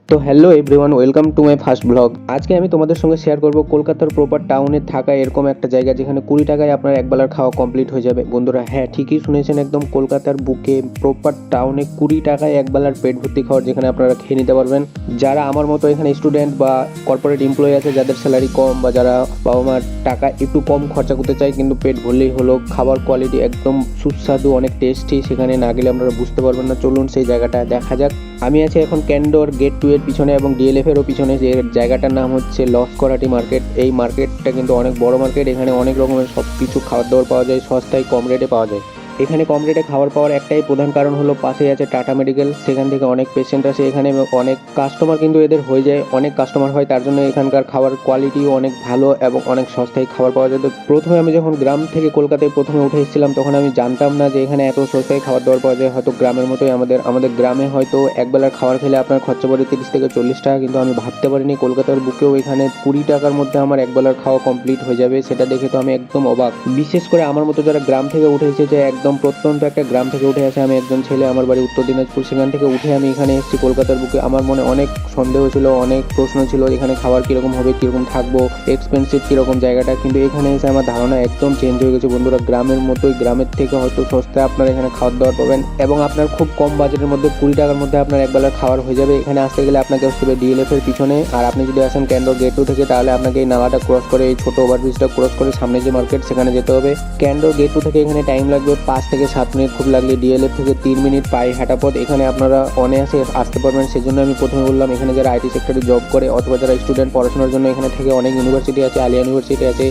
তো hello everyone, welcome to my first blog. আজকে আমি তোমাদের সঙ্গে শেয়ার করব কলকাতার প্রপার টাউনে থাকা এরকম একটা জায়গা যেখানে 20 টাকায় আপনার একবেলার খাওয়া কমপ্লিট হয়ে যাবে। বন্ধুরা, হ্যাঁ ঠিকই শুনেছেন, একদম কলকাতার বুকে প্রপার টাউনে 20 টাকায় একবেলার পেট ভর্তি খাওয়ার যেখানে আপনারা খেয়ে নিতে পারবেন। যারা আমার মতো এখানে স্টুডেন্ট বা কর্পোরেট এমপ্লয়ি আছে, যাদের স্যালারি কম বা যারা বাবা মার টাকা একটু কম খরচা করতে চায় কিন্তু পেট ভরলেই হলো, খাবার কোয়ালিটি একদম সুস্বাদু, অনেক টেস্টি, সেখানে না গেলে আপনারা বুঝতে পারবেন না। চলুন সেই জায়গাটা দেখা যাক। আমি আছি এখন ক্যান্ডোর গেট 2 এর পিছনে এবং ডিএলএফ এরও পিছনে, যে জায়গাটার নাম হচ্ছে লস্করাটি মার্কেট। এই মার্কেটটা কিন্তু অনেক বড় মার্কেট, এখানে অনেক রকমের সব কিছু খাবার দাবার পাওয়া যায়, সস্তায় কম রেটে পাওয়া যায়। এখানে কম রেটে খাবার পাওয়ার একটাই প্রধান কারণ হলো পাশেই আছে টাটা মেডিকেল, সেখান থেকে অনেক পেশেন্ট আসে এখানে এবং অনেক কাস্টমার কিন্তু এদের হয়ে যায়, অনেক কাস্টমার হয়, তার জন্য এখানকার খাবার কোয়ালিটিও অনেক ভালো এবং অনেক সস্তায় খাবার পাওয়া যায়। তো প্রথমে আমি যখন গ্রাম থেকে কলকাতায় প্রথমে উঠে এসেছিলাম তখন আমি জানতাম না যে এখানে এত সস্তায় খাবার দাবার পাওয়া যায়। হয়তো গ্রামের মতোই আমাদের গ্রামে হয়তো একবেলার খাবার খেলে আপনার খরচা পড়ে 30 থেকে 40 টাকা, কিন্তু আমি ভাবতে পারিনি কলকাতার বুকেও এখানে 20 টাকার মধ্যে আমার একবেলার খাওয়া কমপ্লিট হয়ে যাবে। সেটা দেখে তো আমি একদম অবাক। বিশেষ করে আমার মতো যারা গ্রাম থেকে উঠে এসেছে, একদম প্রত্যন্ত একটা গ্রাম থেকে উঠে আসে, আমি একজন ছেলে, আমার বাড়ি উত্তর দিনাজপুর, সেখান থেকে উঠে আমি এখানে এসেছি কলকাতার বুকে। আমার মনে অনেক সন্দেহ ছিল, অনেক প্রশ্ন ছিল, এখানে খাবার কীরকম হবে, কীরকম থাকবো, এক্সপেন্সিভ কীরকম জায়গাটা, কিন্তু এখানে এসে আমার ধারণা একদম চেঞ্জ হয়ে গেছে। বন্ধুরা, গ্রামের মতোই, গ্রামের থেকে হয়তো সস্তায় আপনারা এখানে খাবার দাবার পাবেন এবং আপনার খুব কম বাজেটের মধ্যে 20 টাকার মধ্যে আপনার একবেলার খাবার হয়ে যাবে। এখানে আসতে গেলে আপনাকে আসতে হবে ডিএলএফ এর পিছনে, আর আপনি যদি আসেন ক্যান্ডোর গেট 2 থেকে তাহলে আপনাকে এই নালাটা ক্রস করে, এই ছোট ওভারব্রিজটা ক্রস করে সামনে যে মার্কেট সেখানে যেতে হবে। ক্যান্ডোর গেট 2 থেকে এখানে টাইম লাগবে 5 থেকে 7 মিনিট, খুব লাগলে ডিএলএফ থেকে 3 মিনিট পায়ে হাঁটা পথ। এখানে আপনারা অনায়াসে আসতে পারবেন। সেজন্য আমি প্রথমে বললাম, এখানে যারা আইটি সেক্টরে জব করে অথবা যারা স্টুডেন্ট পড়াশোনার জন্য এখানে থেকে, অনেক ইউনিভার্সিটি আছে, আলিয়া ইউনিভার্সিটি আছে,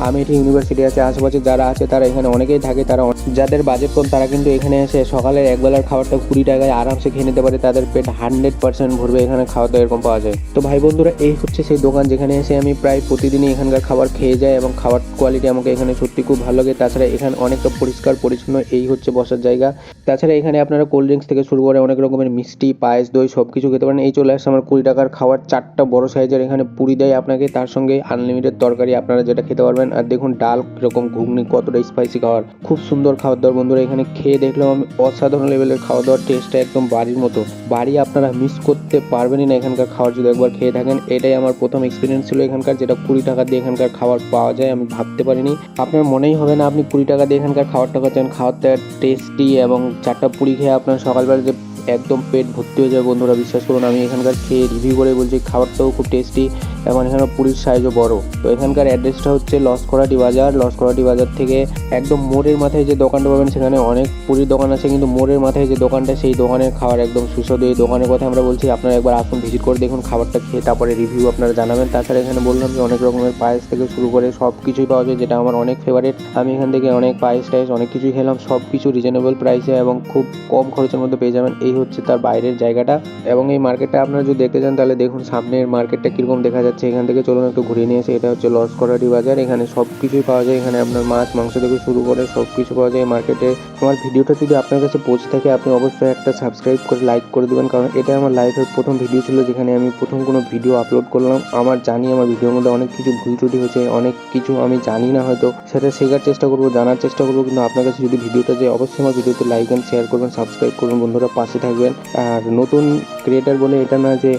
আমেঠি ইউনিভার্সিটি আছে, আশেপাশে যারা আছে তারা এখানে অনেকেই থাকে, তারা যাদের বাজেট কম তারা কিন্তু এখানে এসে সকালের একবেলার খাবারটা 20 টাকায় আরামসে খেয়ে নিতে পারে, তাদের পেট 100% ভরবে। এখানে খাওয়া দাওয়া এরকম পাওয়া যায়। তো ভাই বন্ধুরা, এই হচ্ছে সেই দোকান যেখানে এসে আমি প্রায় প্রতিদিনই এখানকার খাবার খেয়ে যাই এবং খাবার কোয়ালিটি আমাকে এখানে সত্যি খুব ভালো লাগে। তাছাড়া এখানে অনেকটা পরিষ্কার পরিচ্ছন্ন, এই হচ্ছে বসার জায়গা। তাছাড়া এখানে আপনারা কোল্ড ড্রিঙ্কস থেকে শুরু করে অনেক রকমের মিষ্টি, পায়েস, দই সব কিছু খেতে পারেন। এই চলে আসছে আমার 20 টাকার খাবার, 4টা বড় সাইজের এখানে পুরি দেয় আপনাকে, তার সঙ্গে আনলিমিটেড তরকারি আপনারা যেটা খেতে পারবেন। আর দেখুন ডাল কীরকম, ঘুগনি, কতটা স্পাইসি খাবার, খুব সুন্দর খাবার দাবার। বন্ধুরা, এখানে খেয়ে দেখলাম আমি অসাধারণ লেভেলের খাওয়া দাওয়ার, টেস্টটা একদম বাড়ির মতো। বাড়ি আপনারা মিস করতে পারবেনই না এখানকার খাবার যদি একবার খেয়ে থাকেন। এটাই আমার প্রথম এক্সপিরিয়েন্স ছিল এখানকার, যেটা 20 টাকা দিয়ে এখানকার খাবার পাওয়া যায়। আমি ভাবতে পারিনি, আপনার মনেই হবে না আপনি 20 টাকা দিয়ে এখানকার খাবারটা খাচ্ছেন। খাবারটা টেস্টি এবং 4টা পুরি খেয়ে আপনার সকালবেলা যে একদম পেট ভর্তি হয়ে যায়। বন্ধুরা বিশ্বাস করুন, আমি এখানকার খেয়ে রিভিউ করে বলছি খাবারটাও খুব টেস্টি এবং এখানে পুরীর সাইজও বড়। তো এখানকার অ্যাড্রেসটা হচ্ছে লস্করাটি বাজার। লস্করাটি বাজার থেকে একদম মোড়ের মাথায় যে দোকানটা পাবেন, সেখানে অনেক পুরীর দোকান আছে, কিন্তু মোড়ের মাথায় যে দোকানটা, সেই দোকানের খাবার একদম সুস্বাদু। এই দোকানের কথা আমরা বলছি, আপনারা একবার আসুন, ভিজিট করে দেখুন, খাবারটা খেয়ে তারপরে রিভিউ আপনারা জানাবেন। তাছাড়া এখানে বললাম যে অনেক রকমের পায়েস থেকে শুরু করে সব কিছুই পাওয়া যায়, যেটা আমার অনেক ফেভারিট। আমি এখান থেকে অনেক পায়েস টায়েস অনেক কিছুই খেলাম, সব কিছু রিজনেবল প্রাইসে এবং খুব কম খরচের মধ্যে পেয়ে যাবেন। এই হচ্ছে তার বাইরের জায়গাটা এবং এই মার্কেটটা আপনারা যদি দেখতে চান তাহলে দেখুন সামনের মার্কেটটা কীরকম দেখা যাচ্ছে। এখান থেকে চলুন একটু ঘুরিয়ে নিয়ে এসে। এটা হচ্ছে লস্করাটি বাজার, এখানে সব কিছুই পাওয়া যায়। এখানে আপনার মাছ মাংস থেকে শুরু করে সব কিছু পাওয়া যায় এই মার্কেটে। আমার ভিডিওটা যদি আপনার কাছে পৌঁছে থাকে, আপনি অবশ্যই একটা সাবস্ক্রাইব করে লাইক করে দেবেন, কারণ এটা আমার লাইফের প্রথম ভিডিও ছিল যেখানে আমি প্রথম কোনো ভিডিও আপলোড করলাম। আমার জানি আমার ভিডিওর মধ্যে অনেক কিছু ভুল ত্রুটি হয়েছে, অনেক কিছু আমি জানি না, হয়তো সেটা শেখার চেষ্টা করবো, জানার চেষ্টা করবো। কিন্তু আপনার কাছে যদি ভিডিওটা যায়, অবশ্যই আমার ভিডিওতে লাইক অ্যান্ড শেয়ার করবেন, সাবস্ক্রাইব করবেন। বন্ধুরা পাশে থাকবেন, আর নতুন ক্রিয়েটার বলে এটা না যে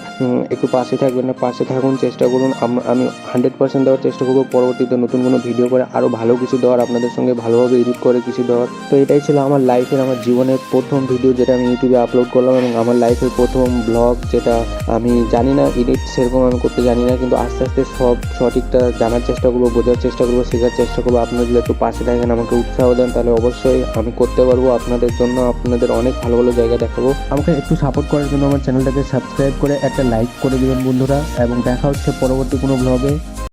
একটু পাশে থাকবেন না, পাশে থাকুন, চেষ্টা করুন। আমি 100% দেওয়ার চেষ্টা করবো পরবর্তীতে নতুন কোনো ভিডিও করে, আরও ভালো কিছু দেওয়ার, আপনাদের সঙ্গে ভালোভাবে এডিট করে কিছু দেওয়ার। তো এটাই ছিল আমার লাইফের, আমার জীবনের প্রথম ভিডিও যেটা আমি ইউটিউবে আপলোড করলাম এবং আমার লাইফের প্রথম ব্লগ, যেটা আমি জানি না এডিট সেরকম আমি করতে জানি না, কিন্তু আস্তে আস্তে সব সঠিকটা জানার চেষ্টা করবো, বোঝার চেষ্টা করবো, শেখার চেষ্টা করবো। আপনারা যদি একটু পাশে থাকেন, আমাকে উৎসাহ দেন, তাহলে অবশ্যই আমি করতে পারবো আপনাদের জন্য, আপনাদের অনেক ভালো ভালো জায়গা দেখাবো। আমাকে একটু সাপোর্ট করার জন্য আমার চ্যানেলটাকে সাবস্ক্রাইব করে একটা লাইক করে দেবেন বন্ধুরা, এবং দেখা হচ্ছে পরবর্তী কোনো ব্লগে।